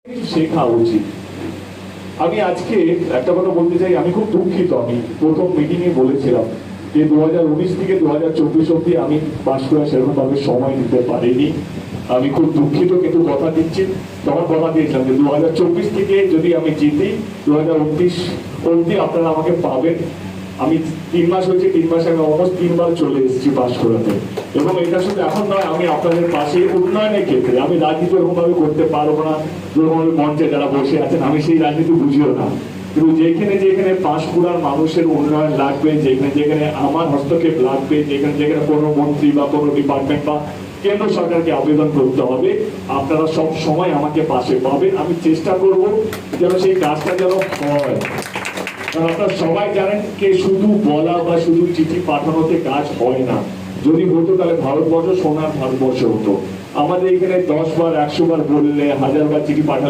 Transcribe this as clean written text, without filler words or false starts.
শেখা উচিত। আমি আজকে একটা কথা বলতে চাই, আমি খুব দুঃখিত। আমি প্রথম মিটিংয়ে বলেছিলাম যে 2019 থেকে 2024 অব্দি আমি পাঁশকুড়া সেরকম ভাবে সময় দিতে পারিনি। আমি খুব দুঃখিত, কিন্তু কথা দিচ্ছি, তখন কথা দিয়েছিলাম যে 2024 থেকে যদি আমি জিতি 2029 অব্দি আপনারা আমাকে পাবেন। আমি 3 মাস হয়েছে, 3 মাসে আমি অলমোস্ট 3 বার চলে এসেছি পাঁশকুড়াতে, এবং এটা শুধু এখন নয়, আমি আপনাদের পাশে উন্নয়নের ক্ষেত্রে। আমি রাজনীতি ওরকম ভাবে করতে পারবো না, যেরকম মঞ্চে যারা বসে আছেন, আমি সেই রাজনীতি বুঝিও না, কিন্তু যেখানে যেখানে পাঁশকুড়ার মানুষের উন্নয়ন লাগবে, যেখানে যেখানে আমার হস্তক্ষেপ লাগবে, যেখানে যেখানে কোনো মন্ত্রী বা কোনো ডিপার্টমেন্ট বা কেন্দ্র সরকারকে আবেদন করতে হবে, আপনারা সব সময় আমাকে পাশে পাবেন। আমি চেষ্টা করব যেন সেই কাজটা যেন হয়। কারণ আপনারা সবাই জানেন যে শুধু বলা বা শুধু চিঠি পাঠানোতে কাজ হয় না। যদি হতো তাহলে ভারতবর্ষ সোনার ভারতবর্ষ হতো। আমাদের এখানে 10 বার 100 বার বললে, 1000 বার চিঠি পাঠালে